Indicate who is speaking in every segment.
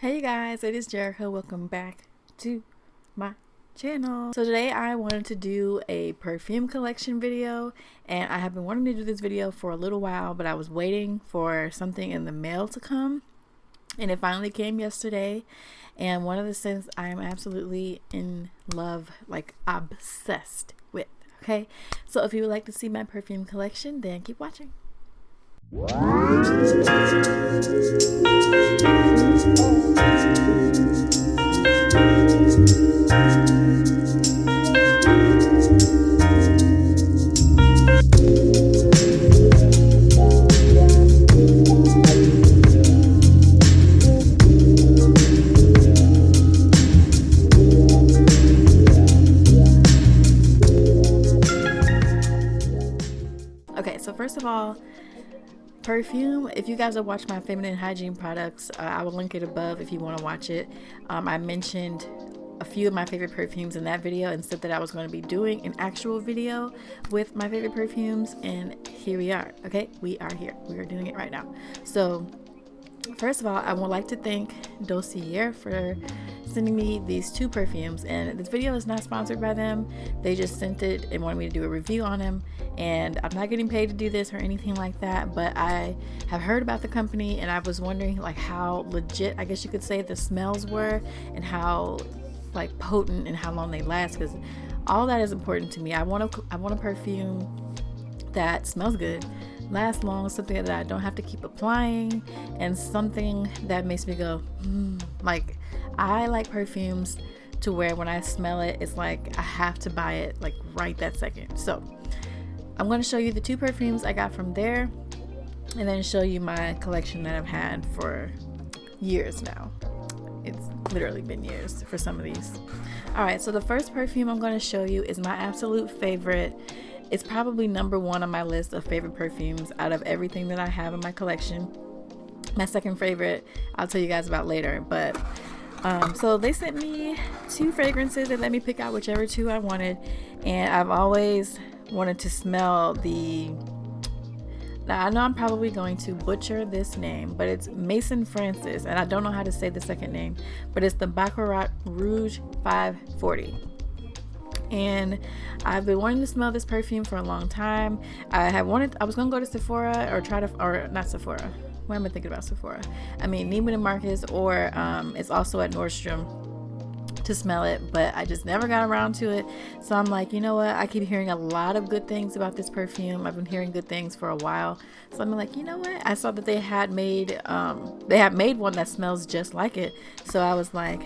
Speaker 1: Hey guys, it is Jericho. Welcome back to my channel. So today I wanted to do a perfume collection video, and I have been wanting to do this video for a little while, but I was waiting for something in the mail to come, and it finally came yesterday. And one of the scents I am absolutely in love, like obsessed with. Okay, so if you would like to see my perfume collection, then keep watching. Okay, so first of all, Perfume, if you guys have watched my feminine hygiene products, I will link it above if you want to watch it. I mentioned a few of my favorite perfumes in that video and said that I was going to be doing an actual video with my favorite perfumes, and here we are. Okay, we are here. We are doing it right now. So first of all, I would like to thank Dossier for sending me these two perfumes, and this video is not sponsored by them. They just sent it and wanted me to do a review on them, and I'm not getting paid to do this or anything like that, but I have heard about the company, and I was wondering like how legit, I guess you could say, the smells were, and how like potent and how long they last, because all that is important to me. I want a perfume that smells good, lasts long, something that I don't have to keep applying, and something that makes me go like, I like perfumes to where when I smell it, it's like I have to buy it like right that second. So I'm going to show you the two perfumes I got from there, and then show you my collection that I've had for years now. It's literally been years for some of these. All right, so the first perfume I'm going to show you is my absolute favorite. It's probably number one on my list of favorite perfumes out of everything that I have in my collection. My second favorite I'll tell you guys about later, but so they sent me two fragrances. They let me pick out whichever two I wanted, and I've always wanted to smell the, now I know I'm probably going to butcher this name, but it's Maison Francis, and I don't know how to say the second name, but it's the Baccarrat Rouge 540. And I've been wanting to smell this perfume for a long time. I was gonna go to Sephora or not Sephora. Why am I thinking about Sephora? I mean Neiman and Marcus, or it's also at Nordstrom, to smell it, but I just never got around to it. So I'm like, you know what? I keep hearing a lot of good things about this perfume. I've been hearing good things for a while. So I'm like, you know what? I saw that they had made one that smells just like it. So I was like,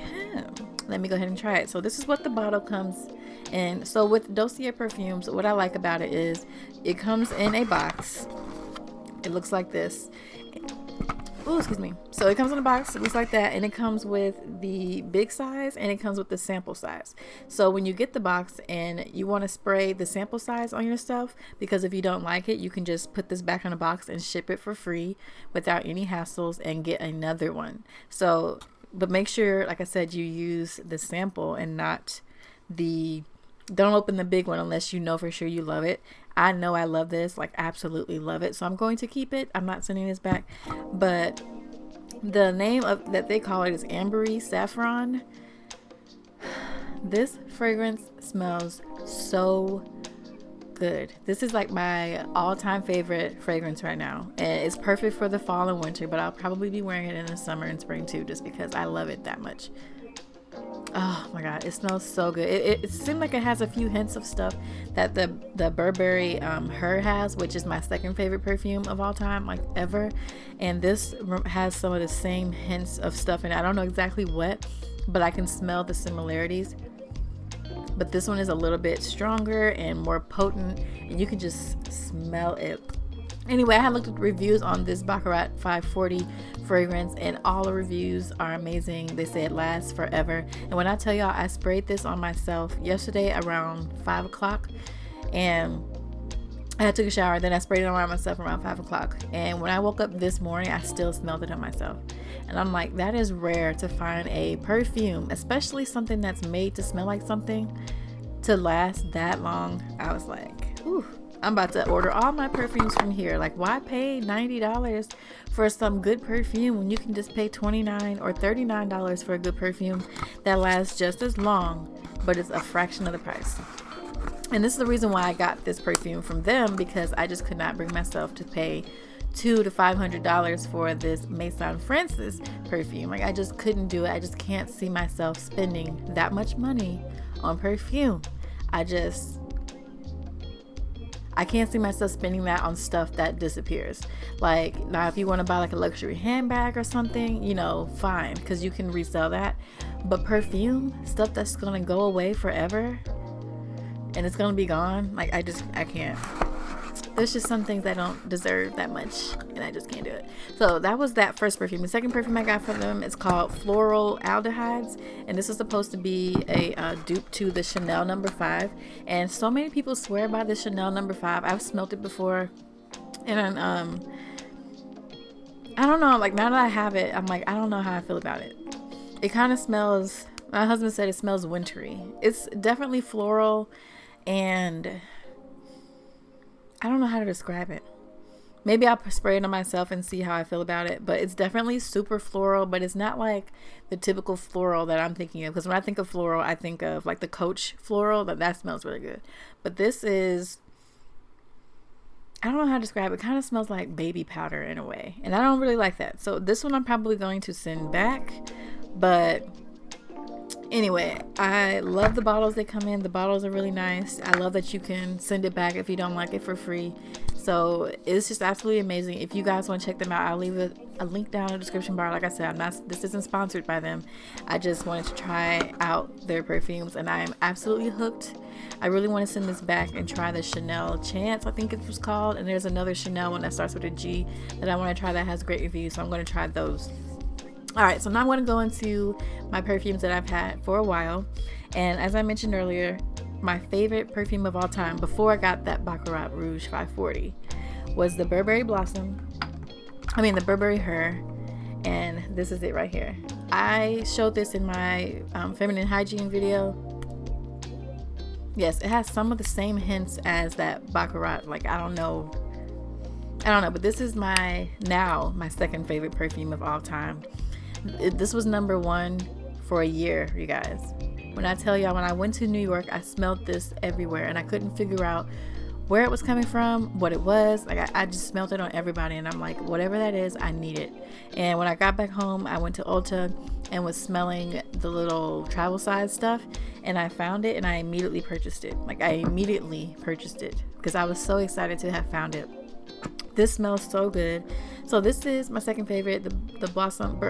Speaker 1: let me go ahead and try it. So this is what the bottle comes in. So with Dossier Perfumes, what I like about it is it comes in a box. It looks like this. Oh, excuse me. So it comes in a box, it looks like that, and it comes with the big size and it comes with the sample size. So when you get the box and you want to spray the sample size on your stuff, because if you don't like it, you can just put this back in a box and ship it for free without any hassles and get another one. So, but make sure, like I said, you use the sample and not don't open the big one unless you know for sure you love it. I know I love this, like absolutely love it, so I'm going to keep it. I'm not sending this back. But the name of that they call it is Ambery Saffron. This fragrance smells so good. This is like my all-time favorite fragrance right now, and it's perfect for the fall and winter, but I'll probably be wearing it in the summer and spring too, just because I love it that much. Oh my god, it smells so good. It seemed like it has a few hints of stuff that the Burberry Her has, which is my second favorite perfume of all time, like ever. And this has some of the same hints of stuff, and I don't know exactly what, but I can smell the similarities. But this one is a little bit stronger and more potent, and you can just smell it. Anyway, I had looked at the reviews on this Baccarrat 540 fragrance, and all the reviews are amazing. They say it lasts forever. And when I tell y'all, I sprayed this on myself yesterday around 5 o'clock, and I took a shower, then I sprayed it on myself around 5 o'clock. And when I woke up this morning, I still smelled it on myself. And I'm like, that is rare to find a perfume, especially something that's made to smell like something, to last that long. I was like, ooh, I'm about to order all my perfumes from here. Like, why pay $90 for some good perfume when you can just pay $29 or $39 for a good perfume that lasts just as long, but it's a fraction of the price? And this is the reason why I got this perfume from them, because I just could not bring myself to pay $200 to $500 for this Maison Francis perfume. Like, I just couldn't do it. I just can't see myself spending that much money on perfume. I can't see myself spending that on stuff that disappears. Like, now if you want to buy like a luxury handbag or something, you know, fine, because you can resell that. But perfume, stuff that's gonna go away forever and it's gonna be gone, like, I can't. There's just some things I don't deserve that much, and I just can't do it. So that was that first perfume. The second perfume I got from them is called Floral Aldehydes, and this is supposed to be a dupe to the Chanel No. 5. And so many people swear by the Chanel No. 5. I've smelled it before, and I don't know. Like, now that I have it, I'm like, I don't know how I feel about it. It kind of smells. My husband said it smells wintry. It's definitely floral, and I don't know how to describe it. Maybe I'll spray it on myself and see how I feel about it. But it's definitely super floral, but it's not like the typical floral that I'm thinking of. Because when I think of floral, I think of like the Coach floral. That smells really good. But this is, I don't know how to describe it. It kind of smells like baby powder in a way. And I don't really like that. So this one I'm probably going to send back. But anyway, I love the bottles they come in. The bottles are really nice. I love that you can send it back if you don't like it for free. So it's just absolutely amazing. If you guys want to check them out, I'll leave a link down in the description bar. Like I said, this isn't sponsored by them. I just wanted to try out their perfumes, and I am absolutely hooked. I really want to send this back and try the Chanel Chance, I think it was called. And there's another Chanel one that starts with a G that I want to try that has great reviews. So I'm going to try those. All right, so now I'm going to go into my perfumes that I've had for a while. And as I mentioned earlier, my favorite perfume of all time before I got that Baccarrat Rouge 540 was the Burberry Blossom. The Burberry Her. And this is it right here. I showed this in my feminine hygiene video. Yes, it has some of the same hints as that Baccarrat. Like, I don't know, but this is my second favorite perfume of all time. This was number one for a year, you guys. When I tell y'all, when I went to New York, I smelled this everywhere, and I couldn't figure out where it was coming from, what it was. Like, I just smelled it on everybody, and I'm like, whatever that is, I need it. And when I got back home, I went to Ulta and was smelling the little travel size stuff, and I found it, and I immediately purchased it. Like, I immediately purchased it because I was so excited to have found it. This smells so good. So this is my second favorite, the Blossom.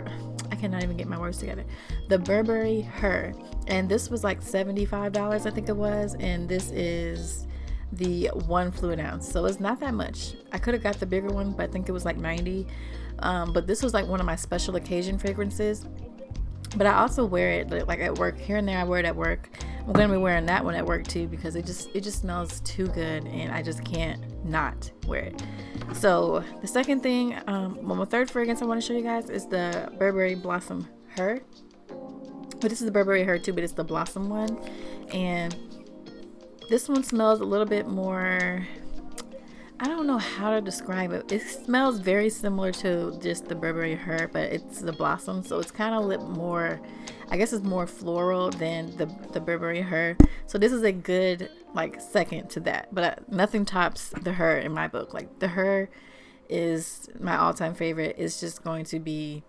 Speaker 1: I cannot even get my words together. The Burberry Her, and this was like $75, I think it was, and this is the 1 fluid ounce, so it's not that much. I could have got the bigger one, but I think it was like $90. But this was like one of my special occasion fragrances. But I also wear it like at work. Here and there I wear it at work. I'm gonna be wearing that one at work too, because it just smells too good, and I just can't not wear it. So the second thing, my third fragrance I want to show you guys is the Burberry Blossom Her. But this is the Burberry Her too, but it's the Blossom one. And this one smells a little bit more, I don't know how to describe it. It smells very similar to just the Burberry Her, but it's the Blossom, so it's kind of more, I guess it's more floral than the Burberry Her. So this is a good like second to that, but nothing tops the Her in my book. Like, the Her is my all-time favorite. It's just going to be,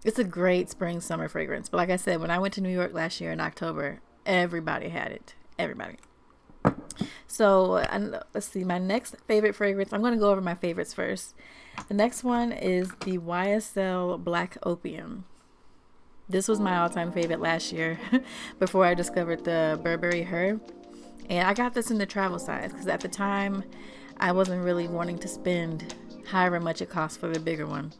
Speaker 1: it's a great spring summer fragrance. But like I said, when I went to New York last year in October, everybody had it. Everybody. So let's see, my next favorite fragrance, I'm going to go over my favorites first. The next one is the Ysl Black Opium. This was my all-time favorite last year before I discovered the Burberry Her. And I got this in the travel size because at the time I wasn't really wanting to spend however much it cost for the bigger one.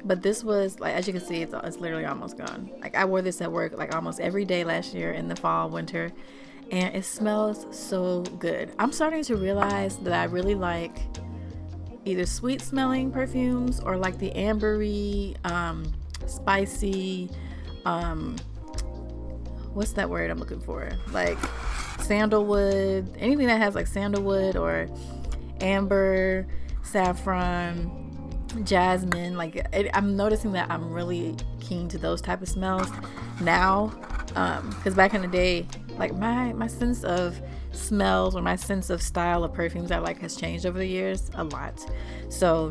Speaker 1: But this was, like, as you can see, it's literally almost gone. Like, I wore this at work like almost every day last year in the fall, winter. And it smells so good. I'm starting to realize that I really like either sweet smelling perfumes or like the ambery, spicy, what's that word I'm looking for? Like sandalwood, anything that has like sandalwood or amber, saffron, jasmine. Like I'm noticing that I'm really keen to those type of smells now, because back in the day, like my sense of smells or my sense of style of perfumes I like has changed over the years a lot. So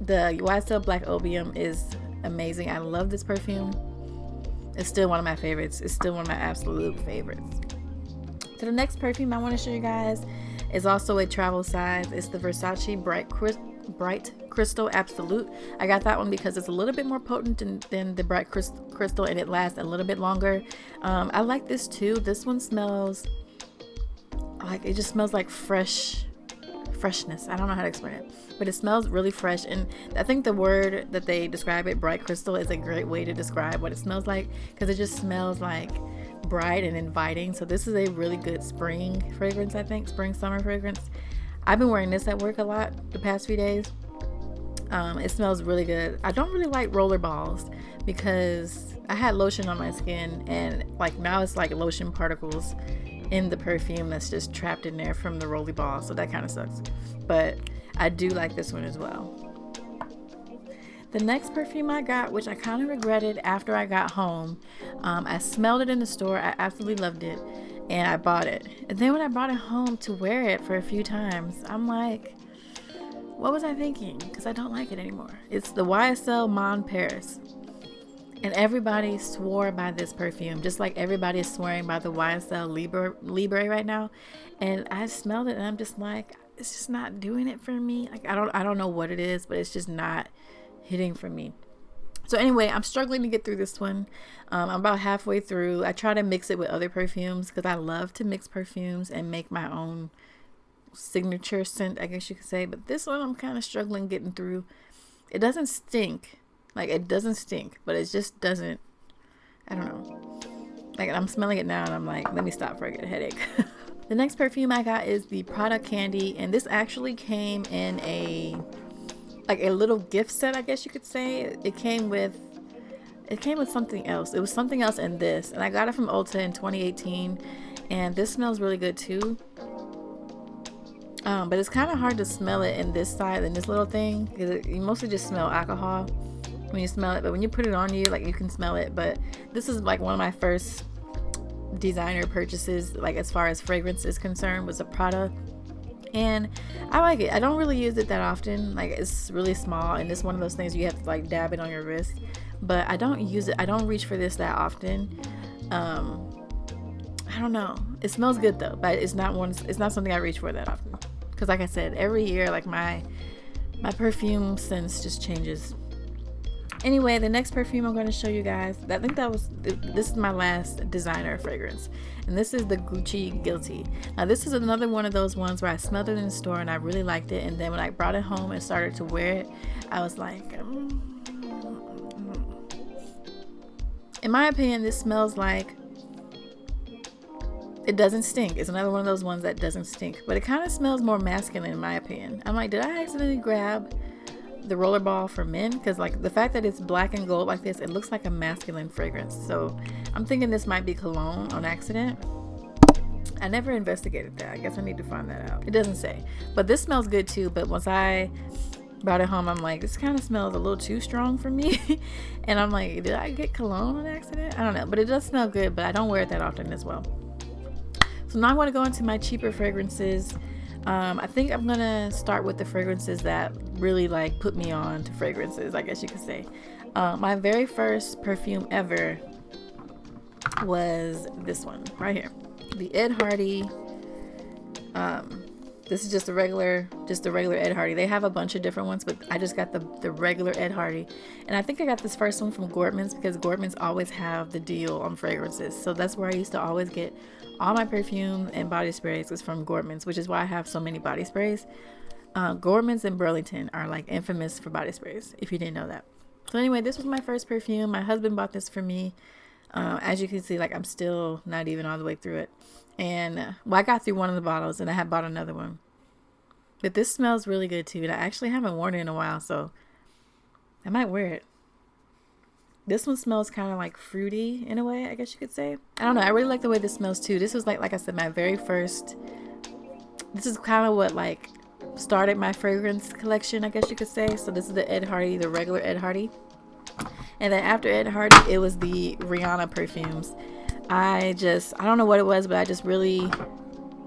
Speaker 1: the Ysl Black Opium is amazing. I love this perfume. It's still one of my favorites. It's still one of my absolute favorites. So the next perfume I want to show you guys is also a travel size. It's the Versace Bright Crystal Absolute. I got that one because it's a little bit more potent than the Bright Crystal, and it lasts a little bit longer. I like this too. This one smells like, it just smells like freshness. I don't know how to explain it, but it smells really fresh. And I think the word that they describe it, bright crystal, is a great way to describe what it smells like, because it just smells like bright and inviting. So this is a really good spring fragrance. I think spring summer fragrance. I've been wearing this at work a lot the past few days. It smells really good. I don't really like roller balls because I had lotion on my skin, and like now it's like lotion particles in the perfume that's just trapped in there from the rolly ball, so that kind of sucks. But I do like this one as well. The next perfume I got, which I kind of regretted after I got home, I smelled it in the store, I absolutely loved it, and I bought it. And then when I brought it home to wear it for a few times, I'm like, what was I thinking? Because I don't like it anymore. It's the YSL Mon Paris. And everybody swore by this perfume, just like everybody is swearing by the YSL Libre right now. And I smelled it and I'm just like, it's just not doing it for me. Like I don't know what it is, but it's just not hitting for me. So anyway, I'm struggling to get through this one. I'm about halfway through. I try to mix it with other perfumes because I love to mix perfumes and make my own signature scent, I guess you could say. But this one I'm kind of struggling getting through. It doesn't stink. Like, it doesn't stink, but it just doesn't, I don't know. Like, I'm smelling it now and I'm like, let me stop before I get a headache. The next perfume I got is the Prada Candy, and this actually came in a little gift set, I guess you could say. It came with something else. It was something else in this, and I got it from Ulta in 2018, and this smells really good too. But it's kind of hard to smell it in this side, in this little thing, because you mostly just smell alcohol when you smell it, but when you put it on you, like, you can smell it. But this is like one of my first designer purchases, like as far as fragrance is concerned, was a Prada, and I like it. I don't really use it that often. Like, it's really small, and it's one of those things you have to like dab it on your wrist, but I don't use it. I don't reach for this that often. I don't know, it smells good though, but it's not something I reach for that often, because like I said, every year, like my perfume sense just changes. Anyway, the next perfume I'm going to show you guys, this is my last designer fragrance, and this is the Gucci Guilty. Now, this is another one of those ones where I smelled it in the store and I really liked it, and then when I brought it home and started to wear it, I was like, in my opinion, this smells like, it doesn't stink. It's another one of those ones that doesn't stink, but it kind of smells more masculine in my opinion. I'm like, did I accidentally grab the rollerball for men? Because like the fact that it's black and gold like this, it looks like a masculine fragrance. So I'm thinking this might be cologne on accident. I never investigated that. I guess I need to find that out. It doesn't say, but this smells good too. But once I brought it home, I'm like, this kind of smells a little too strong for me. And I'm like, did I get cologne on accident? I don't know, but it does smell good, but I don't wear it that often as well. So now I'm going to go into my cheaper fragrances. I think I'm gonna start with the fragrances that really like put me on to fragrances, I guess you could say. My very first perfume ever was this one right here, the Ed Hardy. This is just the regular Ed Hardy. They have a bunch of different ones, but I just got the regular Ed Hardy, and I think I got this first one from Gordman's because Gordman's always have the deal on fragrances, so that's where I used to always get all my perfume and body sprays was from Gordman's, which is why I have so many body sprays. Gordman's and Burlington are like infamous for body sprays, if you didn't know that. So anyway, this was my first perfume. My husband bought this for me. As you can see, like, I'm still not even all the way through it. And I got through one of the bottles and I had bought another one. But this smells really good too. And I actually haven't worn it in a while, so I might wear it. This one smells kind of like fruity in a way, I guess you could say. I don't know, I really like the way this smells too. This was like I said, my very first, this is kind of what like started my fragrance collection, I guess you could say. So this is the Ed Hardy, the regular Ed Hardy. And then after Ed Hardy, it was the Rihanna perfumes. I don't know what it was, but I just really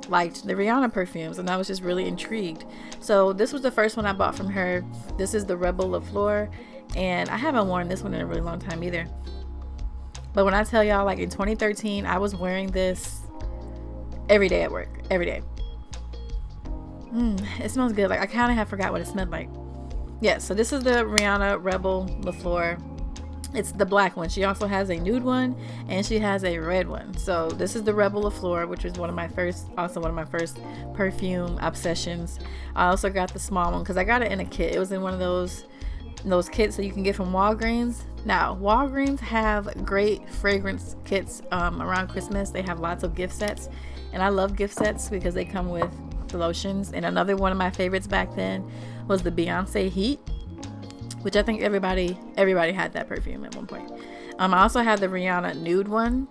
Speaker 1: liked the Rihanna perfumes, and I was just really intrigued. So this was the first one I bought from her. This is the Rebel Le Fleur, and I haven't worn this one in a really long time either. But when I tell y'all, like in 2013, I was wearing this every day at work, every day. It smells good. Like I kind of have forgot what it smelled like. Yeah, so this is the Rihanna Rebel Le Fleur. It's the black one. She also has a nude one and she has a red one. So this is the Rebel Le Fleur, which was one of my first perfume obsessions. I also got the small one because I got it in a kit. It was in one of those kits that you can get from Walgreens. Now Walgreens have great fragrance kits around Christmas. They have lots of gift sets, and I love gift sets because they come with the lotions. And another one of my favorites back then was the Beyonce Heat, which I think everybody had that perfume at one point. I also had the Rihanna nude one,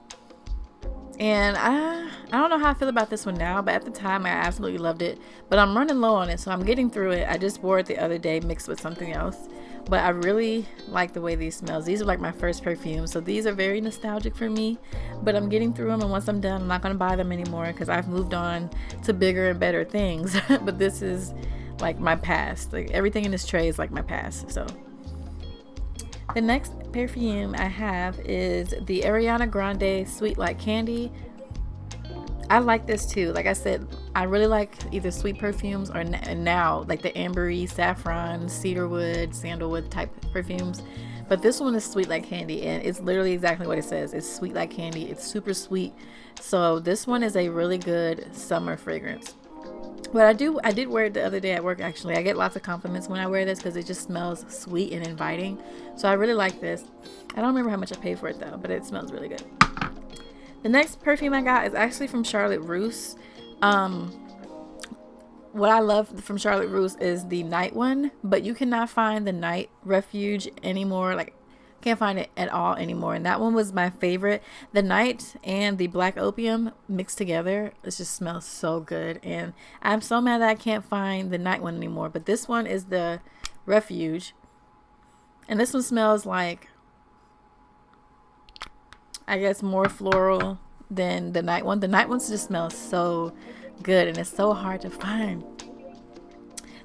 Speaker 1: and I don't know how I feel about this one now, but at the time I absolutely loved it. But I'm running low on it, so I'm getting through it. I just wore it the other day mixed with something else, but I really like the way these smells. These are like my first perfumes, so these are very nostalgic for me, but I'm getting through them, and once I'm done, I'm not going to buy them anymore because I've moved on to bigger and better things. But this is like my past. Like everything in this tray is like my past. So the next perfume I have is the Ariana Grande Sweet Like Candy. I like this too. Like I said, I really like either sweet perfumes or now like the Ambery Saffron, cedarwood, sandalwood type perfumes. But this one is sweet like candy, and it's literally exactly what it says. It's sweet like candy. It's super sweet. So this one is a really good summer fragrance. But I did wear it the other day at work actually. I get lots of compliments when I wear this because it just smells sweet and inviting. So I really like this. I don't remember how much I paid for it though, but it smells really good. The next perfume I got is actually from Charlotte Russe. What I love from Charlotte Russe is the night one, but you cannot find the night refuge anymore. Like, can't find it at all anymore. And that one was my favorite. The night and the black opium mixed together, it just smells so good. And I'm so mad that I can't find the night one anymore. But this one is the refuge, and this one smells like, I guess, more floral than the night one. The night one just smells so good, and it's so hard to find.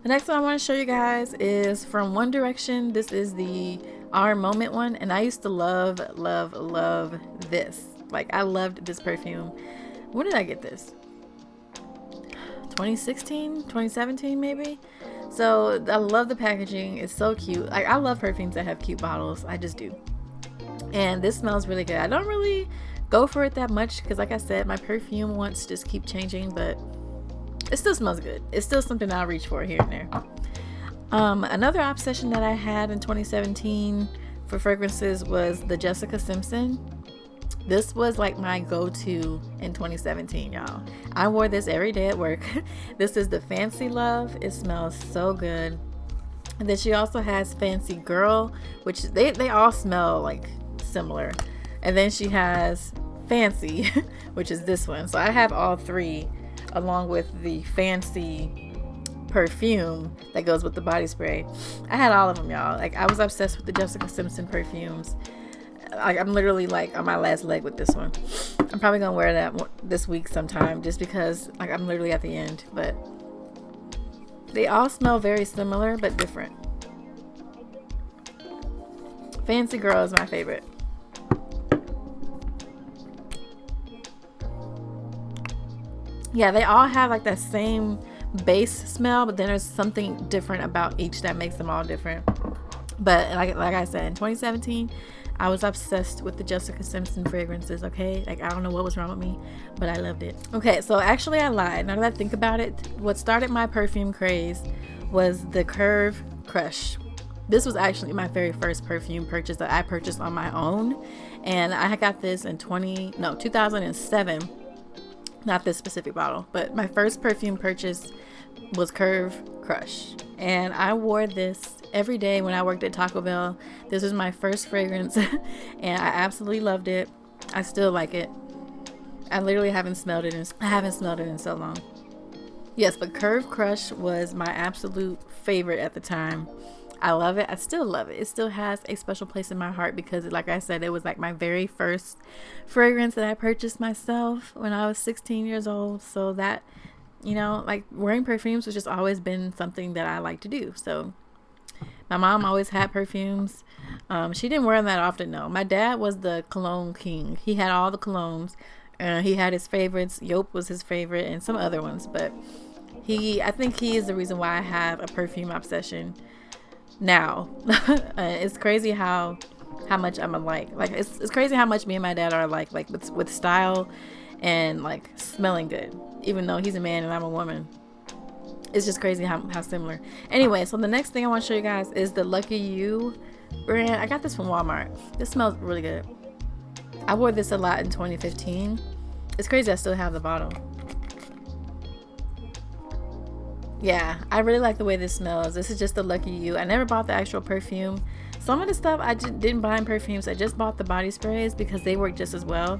Speaker 1: The next one I want to show you guys is from One Direction. This is the Our Moment one, and I used to love this. Like, I loved this perfume. When did I get this? 2016, 2017 maybe. So I love the packaging. It's so cute. Like, I love perfumes that have cute bottles. I just do. And this smells really good. I don't really go for it that much because, like I said, my perfume wants to just keep changing, but it still smells good. It's still something I'll reach for here and there. Another obsession that I had in 2017 for fragrances was the Jessica Simpson. This was like my go-to in 2017, y'all. I wore this every day at work. This is the Fancy Love. It smells so good. And then she also has Fancy Girl, which they all smell like similar. And then she has Fancy, which is this one. So I have all three, along with the Fancy perfume that goes with the body spray. I had all of them, y'all. Like, I was obsessed with the Jessica Simpson perfumes. Like, I'm literally like on my last leg with this one. I'm probably gonna wear that this week sometime, just because like I'm literally at the end. But they all smell very similar but different. Fancy Girl is my favorite. Yeah, they all have like that same base smell, but then there's something different about each that makes them all different. But like I said, in 2017, I was obsessed with the Jessica Simpson fragrances, okay? Like, I don't know what was wrong with me, but I loved it. Okay, so actually I lied. Now that I think about it, what started my perfume craze was the Curve Crush. This was actually my very first perfume purchase that I purchased on my own. And I got this in 2007. Not this specific bottle, but my first perfume purchase was Curve Crush. And I wore this every day when I worked at Taco Bell. This was my first fragrance and I absolutely loved it. I still like it. I literally haven't smelled it in so long. Yes, but Curve Crush was my absolute favorite at the time. I love it. I still love it. It still has a special place in my heart because, like I said, it was like my very first fragrance that I purchased myself when I was 16 years old. So that, you know, like wearing perfumes has just always been something that I like to do. So my mom always had perfumes. She didn't wear them that often, though. My dad was the cologne king. He had all the colognes. He had his favorites. Yop was his favorite and some other ones. But I think he is the reason why I have a perfume obsession now. It's crazy how much I'm alike. Like it's crazy how much me and my dad are alike, like with style and like smelling good, even though he's a man and I'm a woman. It's just crazy how similar. Anyway, so the next thing I want to show you guys is the Lucky You brand. I got this from Walmart. This smells really good. I wore this a lot in 2015. It's crazy I still have the bottle. Yeah, I really like the way this smells. This is just the Lucky You. I never bought the actual perfume. Some of the stuff I just didn't buy in perfumes. I just bought the body sprays because they work just as well.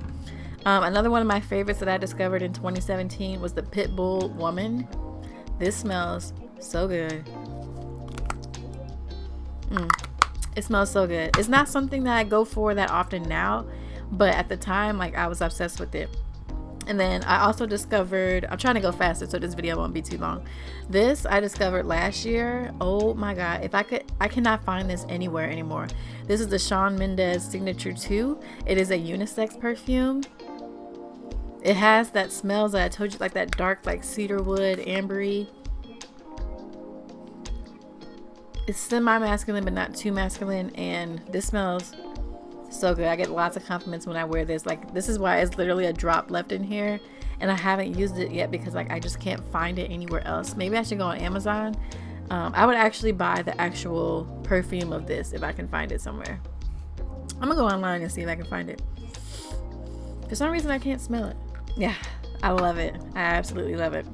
Speaker 1: Another one of my favorites that I discovered in 2017 was the Pitbull Woman. This smells so good. It smells so good. It's not something that I go for that often now, but at the time, like, I was obsessed with it. And then I also discovered, I'm trying to go faster so this video won't be too long. This I discovered last year. Oh my God. I cannot find this anywhere anymore. This is the Shawn Mendes Signature 2. It is a unisex perfume. It has that smells that I told you, like that dark, like cedarwood, ambery. It's semi-masculine, but not too masculine. And this smells so good. I get lots of compliments when I wear this. Like, this is why it's literally a drop left in here, and I haven't used it yet because, like, I just can't find it anywhere else. Maybe I should go on Amazon. I would actually buy the actual perfume of this if I can find it somewhere. I'm gonna go online and see if I can find it. For some reason I can't smell it. Yeah, I love it. I absolutely love it.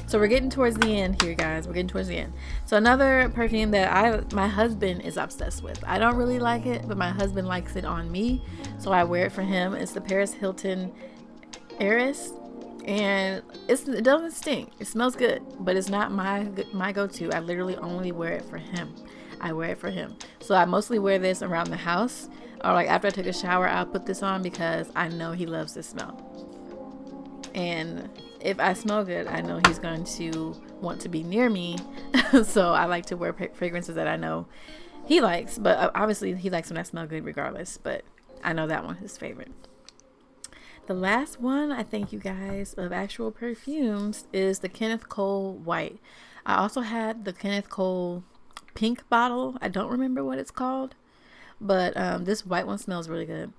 Speaker 1: So we're getting towards the end here, guys. We're getting towards the end. So another perfume that my husband is obsessed with. I don't really like it, but my husband likes it on me, so I wear it for him. It's the Paris Hilton Heiress, and it doesn't stink. It smells good, but it's not my go-to. I literally only wear it for him. I wear it for him. So I mostly wear this around the house, or like after I take a shower, I'll put this on because I know he loves this smell. And if I smell good, I know he's going to want to be near me. So I like to wear fragrances that I know he likes. But obviously he likes when I smell good regardless. But I know that one's his favorite. The last one, I think, you guys, of actual perfumes is the Kenneth Cole White. I also had the Kenneth Cole Pink bottle. I don't remember what it's called. But this white one smells really good.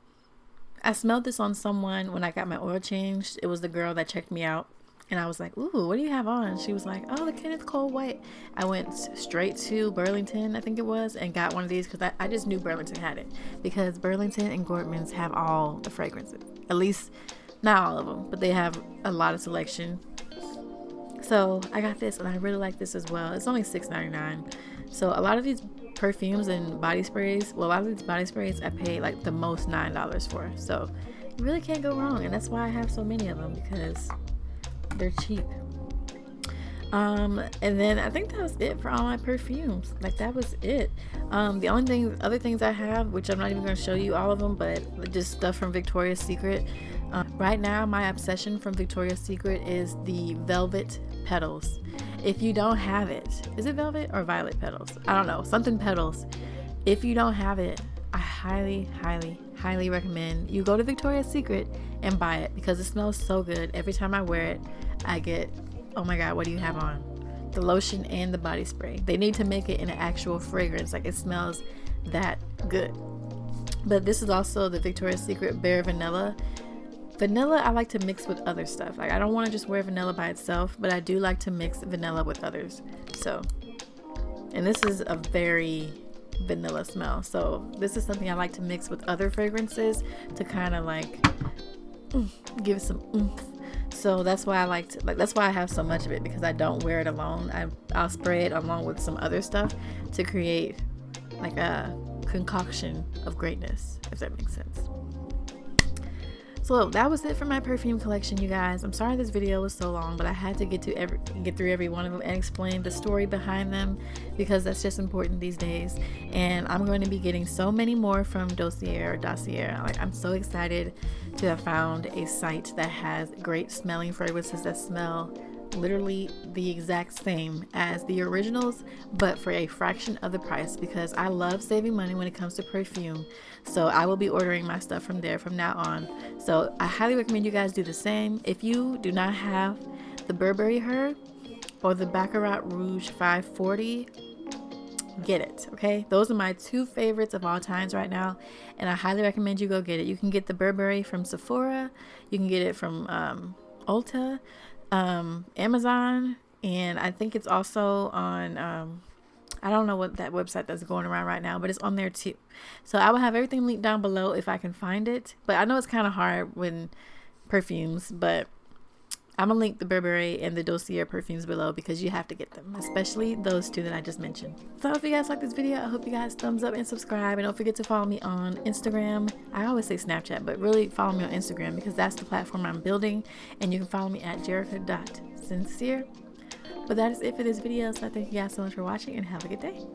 Speaker 1: I smelled this on someone when I got my oil changed. It was the girl that checked me out. And I was like, ooh, what do you have on? She was like, oh, the Kenneth Cole White. I went straight to Burlington, I think it was, and got one of these because I just knew Burlington had it. Because Burlington and Gortman's have all the fragrances. At least, not all of them, but they have a lot of selection. So I got this, and I really like this as well. It's only $6.99. So a lot of these perfumes and body sprays, well, a lot of these body sprays I paid like the most $9 for. So you really can't go wrong. And that's why I have so many of them, because they're cheap. And then I think that was it for all my perfumes. Like, that was it. The only other things I have, which I'm not even going to show you all of them, but just stuff from Victoria's Secret. Right now, my obsession from Victoria's Secret is the Velvet Petals. If you don't have it, is it velvet or violet petals? I don't know, something petals. If you don't have it, I highly, highly, highly recommend you go to Victoria's Secret and buy it, because it smells so good. Every time I wear it, I get, oh my God, what do you have on? The lotion and the body spray. They need to make it in an actual fragrance. Like, it smells that good. But this is also the Victoria's Secret Bare Vanilla. Vanilla I like to mix with other stuff. Like, I don't want to just wear vanilla by itself, but I do like to mix vanilla with others. So, and this is a very vanilla smell. So this is something I like to mix with other fragrances to kind of like give it some oomph. So that's why I that's why I have so much of it, because I don't wear it alone. I'll spray it along with some other stuff to create like a concoction of greatness, if that makes sense. So that was it for my perfume collection, you guys. I'm sorry this video was so long, but I had to get through every one of them and explain the story behind them, because that's just important these days. And I'm going to be getting so many more from Dossier. Like, I'm so excited to have found a site that has great smelling fragrances that smell literally the exact same as the originals, but for a fraction of the price, because I love saving money when it comes to perfume. So I will be ordering my stuff from there from now on. So I highly recommend you guys do the same. If you do not have the Burberry Her or the Baccarrat Rouge 540, get it. Okay, those are my two favorites of all times right now, and I highly recommend you go get it. You can get the Burberry from Sephora, you can get it from Ulta, Amazon, and I think it's also on I don't know what that website that's going around right now, but it's on there too. So I will have everything linked down below if I can find it, but I know it's kind of hard when perfumes, but I'm gonna link the Burberry and the Dossier perfumes below, because you have to get them, especially those two that I just mentioned. So if you guys like this video, I hope you guys thumbs up and subscribe, and don't forget to follow me on Instagram. I always say Snapchat, but really follow me on Instagram, because that's the platform I'm building, and you can follow me at Jerikasyncere. But that is it for this video, so I thank you guys so much for watching, and have a good day.